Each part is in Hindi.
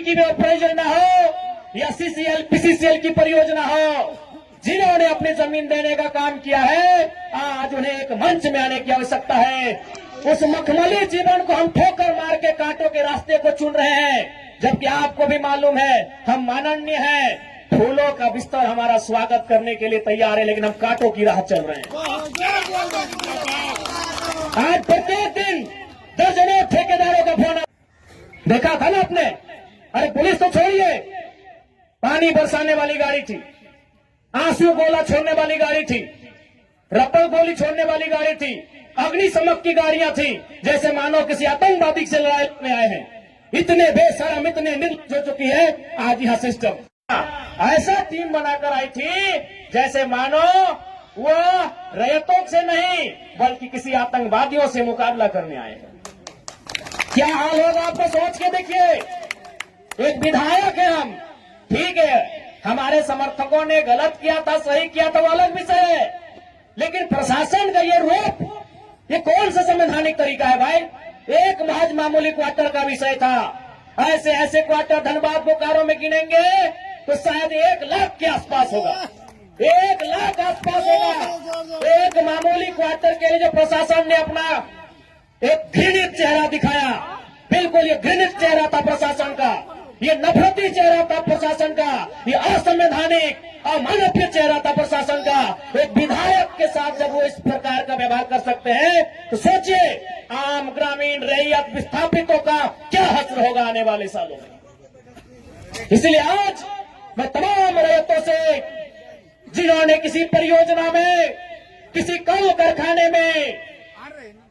की परियोजना हो या सीसीएल पीसीसीएल की परियोजना हो, जिन्होंने अपनी जमीन देने का काम किया है, आज उन्हें एक मंच में आने की आवश्यकता है। उस मखमली जीवन को हम ठोकर मार के कांटों के रास्ते को चुन रहे हैं, जबकि आपको भी मालूम है हम माननीय हैं, फूलों का बिस्तर हमारा स्वागत करने के लिए तैयार है, लेकिन हम कांटों की राह चल रहे हैं। आज प्रत्येक दिन दर्जनों ठेकेदारों का फोन देखा था ना आपने। अरे पुलिस तो छोड़िए, पानी बरसाने वाली गाड़ी थी, आंसू गोला छोड़ने वाली गाड़ी थी, रबर गोली छोड़ने वाली गाड़ी थी, अग्निशमक की गाड़ियां थी, जैसे मानो किसी आतंकवादी से लड़ाई में आए हैं। इतने बेशरम, इतने निर्लज्ज हो चुकी है आज यह सिस्टम। ऐसा टीम बनाकर आई थी जैसे मानो वो रैयतों से नहीं बल्कि किसी आतंकवादियों से मुकाबला करने आए हैं। क्या हाल होगा आपको सोच के देखिए। एक विधायक है हम, ठीक है, हमारे समर्थकों ने गलत किया था, सही किया था, वो अलग विषय है, लेकिन प्रशासन का ये रूप, ये कौन सा संवैधानिक तरीका है भाई। एक महज मामूली क्वार्टर का विषय था, ऐसे ऐसे क्वार्टर धनबाद बोकारो में गिनेंगे तो शायद 1 लाख के आसपास होगा, 1 लाख आसपास होगा। एक मामूली क्वार्टर के लिए जो प्रशासन ने अपना एक घृणित चेहरा दिखाया, बिल्कुल ये घृणित चेहरा था प्रशासन का, ये नफरती चेहरा था प्रशासन का, ये असंवैधानिक अमानवीय चेहरा था प्रशासन का। एक विधायक के साथ जब वो इस प्रकार का व्यवहार कर सकते हैं तो सोचिए आम ग्रामीण रैयत विस्थापितों का क्या हश्र होगा आने वाले सालों में। इसलिए आज मैं तमाम रैयतों से, जिन्होंने किसी परियोजना में, किसी कल कारखाने में,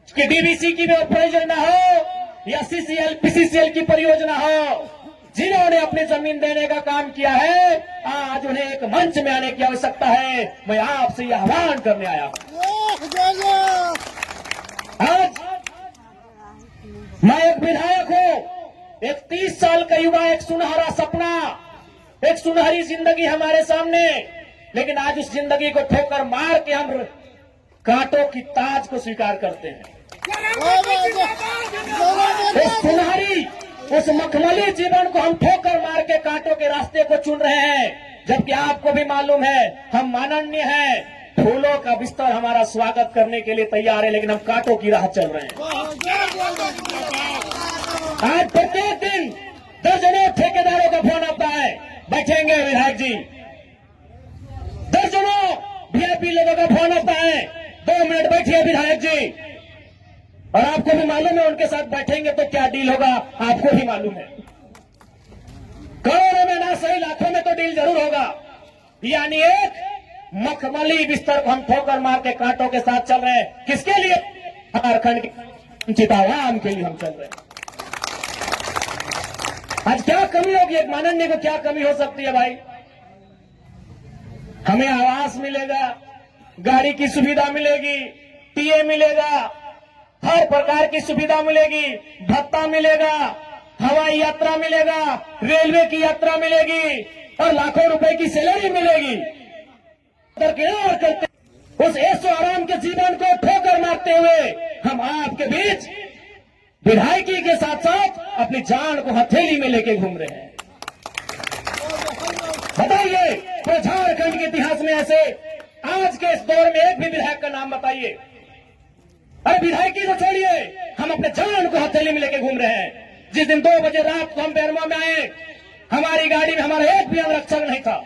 कि डीवीसी की परियोजना हो या सीसीएल पीसीसीएल की परियोजना हो, जिन्होंने अपनी जमीन देने का काम किया है, आज उन्हें एक मंच में आने की आवश्यकता है। मैं आपसे यह आह्वान करने आया हूं। आज मैं एक विधायक हूं, एक 30 साल का युवा, एक सुनहरा सपना, एक सुनहरी जिंदगी हमारे सामने, लेकिन आज उस जिंदगी को ठोकर मार के हम कांटों की ताज को स्वीकार करते हैं। उस सुनहरी, उस मखमली जीवन को हम ठोकर मार के कांटों के रास्ते को चुन रहे हैं, जबकि आपको भी मालूम है हम माननीय हैं, फूलों का बिस्तर हमारा स्वागत करने के लिए तैयार है, लेकिन हम कांटों की राह चल रहे हैं। आज प्रत्येक दिन दर्जनों ठेकेदारों का फोन आता है, बैठेंगे विधायक जी, दर्जनों वीआईपी लोगों का फोन आता है, 2 मिनट बैठिए विधायक जी, और आपको भी मालूम है उनके साथ बैठेंगे तो क्या डील होगा, आपको भी मालूम है। करोड़ों में ना सही लाखों में तो डील जरूर होगा। यानी एक मखमली बिस्तर को हम ठोकर मार के कांटों के साथ चल रहे हैं। किसके लिए? झारखंड के वंचित आवाम के लिए हम चल रहे हैं। आज क्या कमी होगी, एक माननीय को क्या कमी हो सकती है भाई। हमें आवास मिलेगा, गाड़ी की सुविधा मिलेगी, टीए मिलेगा, हर प्रकार की सुविधा मिलेगी, भत्ता मिलेगा, हवाई यात्रा मिलेगा, रेलवे की यात्रा मिलेगी और लाखों रुपए की सैलरी मिलेगी। दरकिनार करते उस ऐशो आराम के जीवन को ठोकर मारते हुए हम आपके बीच विधायकी के साथ साथ अपनी जान को हथेली में लेके घूम रहे हैं। बताइए तो झारखंड के इतिहास में ऐसे आज के इस दौर में एक भी विधायक का नाम बताइए। अरे विधायकी तो छोड़िए, हम अपने जान को हथेली में लेके घूम रहे हैं। जिस दिन 2 बजे रात को हम बेरमो में आए, हमारी गाड़ी में हमारा एक भी अंगरक्षक नहीं था।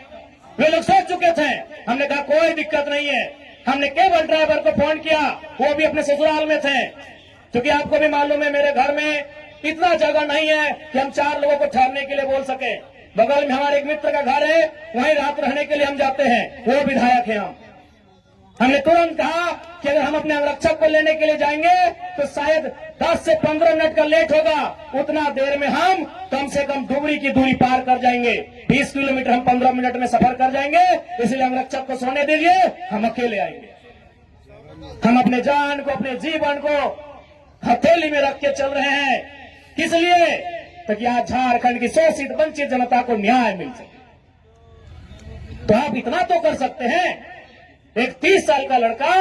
वे लोग सोच चुके थे, हमने कहा कोई दिक्कत नहीं है। हमने केवल ड्राइवर को फोन किया, वो भी अपने ससुराल में थे, क्योंकि आपको भी मालूम है मेरे घर में इतना जगह नहीं है कि हम 4 लोगों को ठहरने के लिए बोल सके। बगल में हमारे एक मित्र का घर है, वहीं रात रहने के लिए हम जाते हैं, वो विधायक है। हमने तुरंत कहा कि अगर हम अपने अंगरक्षक को लेने के लिए जाएंगे तो शायद 10 से 15 मिनट का लेट होगा, उतना देर में हम कम से कम दुबरी की दूरी पार कर जाएंगे। 20 किलोमीटर हम 15 मिनट में सफर कर जाएंगे, इसलिए अंगरक्षक को सोने दीजिए, हम अकेले आएंगे। हम अपने जान को, अपने जीवन को हथेली में रख के चल रहे हैं। किस लिए? ताकि आज झारखंड की शोषित वंचित जनता को न्याय मिल सके। तो आप इतना तो कर सकते हैं, एक 30 साल का लड़का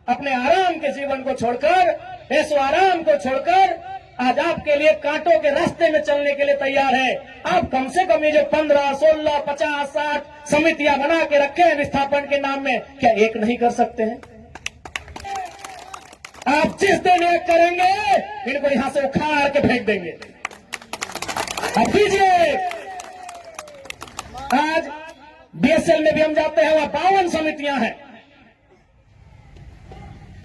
अपने आराम के जीवन को छोड़कर, ऐसो आराम को छोड़कर आज आपके लिए कांटों के रास्ते में चलने के लिए तैयार है। आप कम से कम ये जो 15, 16, 50, 60 समितियां बना के रखे हैं विस्थापन के नाम में, क्या एक नहीं कर सकते हैं? आप जिस दिन एक करेंगे इनको यहां से उखाड़ के फेंक देंगे। अब कीजिए। आज बीएसएल में भी हम जाते हैं, वहां 52 समितियां हैं।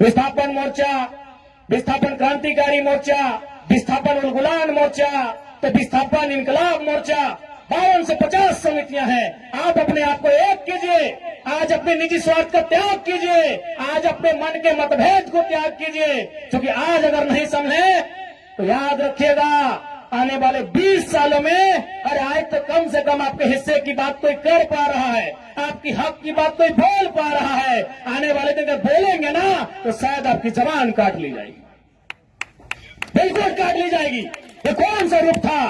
विस्थापन मोर्चा, विस्थापन क्रांतिकारी मोर्चा, विस्थापन उलगुलान मोर्चा, तो विस्थापन इनकलाब मोर्चा, 52 से 50 समितियां हैं। आप अपने आप को एक कीजिए। आज अपने निजी स्वार्थ का त्याग कीजिए। आज अपने मन के मतभेद को त्याग कीजिए, क्योंकि आज अगर नहीं समझे तो याद रखिएगा आने वाले 20 सालों में, अरे आज तो कम से कम आपके हिस्से की बात कोई कर पा रहा है, आपकी हक की बात कोई बोल पा रहा है। आने वाले दिन अगर बोलेंगे ना तो शायद आपकी जबान काट ली जाएगी, बिल्कुल काट ली जाएगी। ये कौन सा रूप था?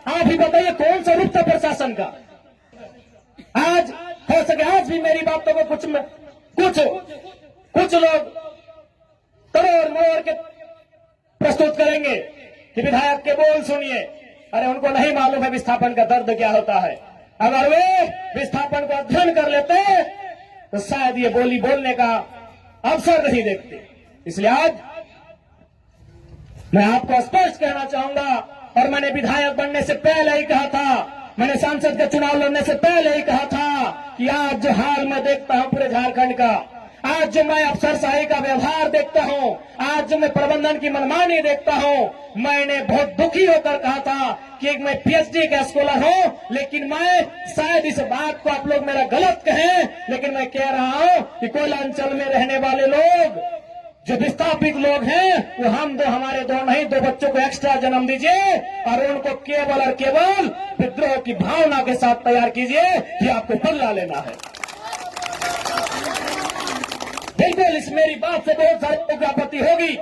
आप ही बताइए, कौन सा रूप था प्रशासन का? आज हो सके आज भी मेरी बातों को कुछ लोग तोड़ मोड़ के प्रस्तुत करेंगे कि विधायक के बोल सुनिए। अरे उनको नहीं मालूम है विस्थापन का दर्द क्या होता है। अगर वे विस्थापन को अध्ययन कर लेते तो शायद ये बोली बोलने का अवसर नहीं देखते। इसलिए आज मैं आपको स्पष्ट कहना चाहूंगा, और मैंने विधायक बनने से पहले ही कहा था, मैंने सांसद का चुनाव लड़ने से पहले ही कहा था कि आज जो हाल मैं देखता हूं पूरे झारखंड का, आज जो मैं अफसरशाही का व्यवहार देखता हूं, आज जो मैं प्रबंधन की मनमानी देखता हूं, मैंने बहुत दुखी होकर कहा था कि मैं पीएचडी का स्कॉलर हूं, लेकिन मैं शायद इस बात को आप लोग मेरा गलत कहें, लेकिन मैं कह रहा हूं कि कोयलांचल में रहने वाले लोग जो विस्थापित लोग हैं वो हमारे दो नहीं, 2 बच्चों को एक्स्ट्रा जन्म दीजिए और उनको केवल और केवल विद्रोह की भावना के साथ तैयार कीजिए। ये आपको बदला लेना है। बिल्कुल इस मेरी बात से बहुत सारे लोगों को आपत्ति होगी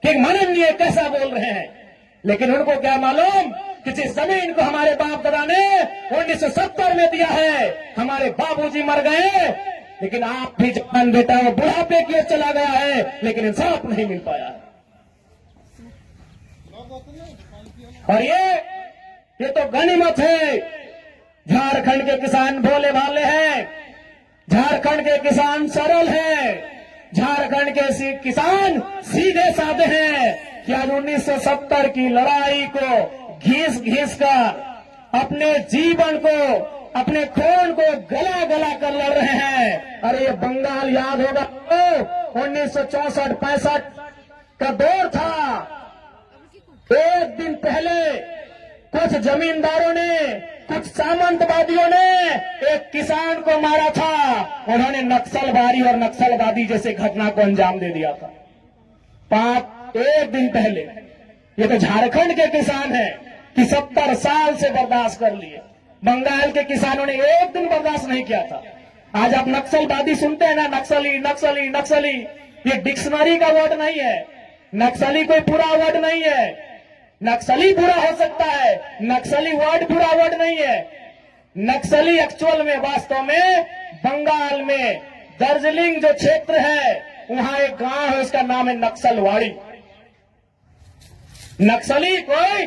कि माननीय कैसा बोल रहे हैं, लेकिन उनको क्या मालूम कि जिस जमीन को हमारे बाप दादा ने 1970 में दिया है, हमारे बाबूजी मर गए, लेकिन आप भी जवान बेटा वो बुढ़ापे की ओर चला गया है, लेकिन इंसाफ नहीं मिल पाया। और ये तो गनीमत है। झारखंड के किसान भोले भाले हैं, झारखंड के किसान सरल हैं, झारखंड के किसान सीधे साधे हैं कि आज 1970 की लड़ाई को घिस घिस कर अपने जीवन को, अपने खून को गला गला कर लड़ रहे हैं। अरे ये बंगाल याद होगा तो 1964-65 का दौर था। एक दिन पहले कुछ जमींदारों ने, कुछ सामंतवादियों ने एक किसान को मारा था। उन्होंने नक्सलबारी और नक्सलवादी जैसे घटना को अंजाम दे दिया था। एक दिन पहले ये तो झारखंड के किसान हैं कि 70 साल से बर्दाश्त कर लिए। बंगाल के किसानों ने एक दिन बर्दाश्त नहीं किया था। आज आप नक्सलवादी सुनते हैं ना, नक्सली नक्सली नक्सली, ये डिक्शनरी का वर्ड नहीं है। नक्सली कोई पूरा वर्ड नहीं है। नक्सली बुरा हो सकता है, नक्सली वर्ड बुरा वर्ड नहीं है। नक्सली एक्चुअल में, वास्तव में बंगाल में दार्जिलिंग जो क्षेत्र है वहां एक गांव है, उसका नाम है नक्सलवाड़ी। नक्सली कोई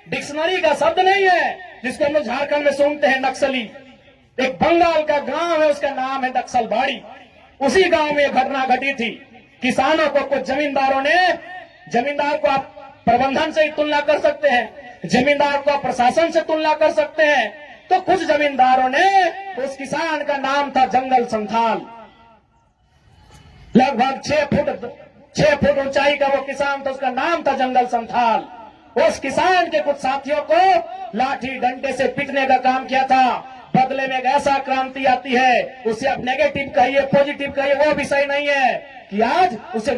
डिक्शनरी का शब्द नहीं है जिसको हम लोग झारखंड में सुनते हैं नक्सली। एक बंगाल का गांव है, उसका नाम है नक्सलबाड़ी। उसी गांव में घटना घटी थी। किसानों को कुछ जमींदारों ने, जमींदार को आप प्रबंधन से ही तुलना कर सकते हैं, जमींदार को आप प्रशासन से तुलना कर सकते हैं, तो कुछ जमींदारों ने, उस किसान का नाम था जंगल संथाल। लगभग 6 फुट ऊंचाई का वो किसान था, उसका नाम था जंगल संथाल। उस किसान के कुछ साथियों को लाठी डंडे से पीटने का काम किया था। बदले में एक ऐसा क्रांति आती है, उसे आप नेगेटिव कहिए, पॉजिटिव कहिए, वो भी सही नहीं है कि आज उसे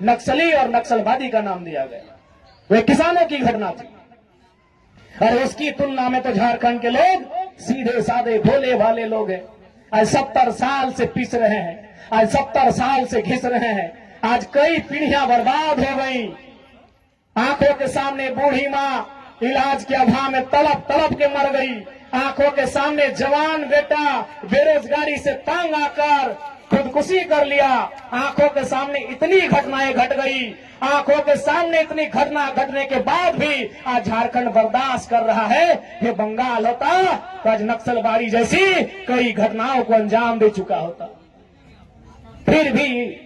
नक्सली और नक्सलवादी का नाम दिया गया। वे किसानों की घटना थी। और उसकी तुलना में तो झारखंड के लोग सीधे साधे भोले भाले लोग हैं। आज 70 साल से पीस रहे हैं, आज 70 साल से घिस रहे हैं। आज कई पीढ़ियां बर्बाद हो गई। आंखों के सामने बूढ़ी माँ इलाज के अभाव में तड़प तड़प के मर गई। आंखों के सामने जवान बेटा बेरोजगारी से तंग आकर खुदकुशी कर लिया। आंखों के सामने इतनी घटनाएं घट गई, आंखों के सामने इतनी घटना घटने के बाद भी आज झारखंड बर्दाश्त कर रहा है। ये बंगाल होता तो आज नक्सलबाड़ी जैसी कई घटनाओं को अंजाम दे चुका होता। फिर भी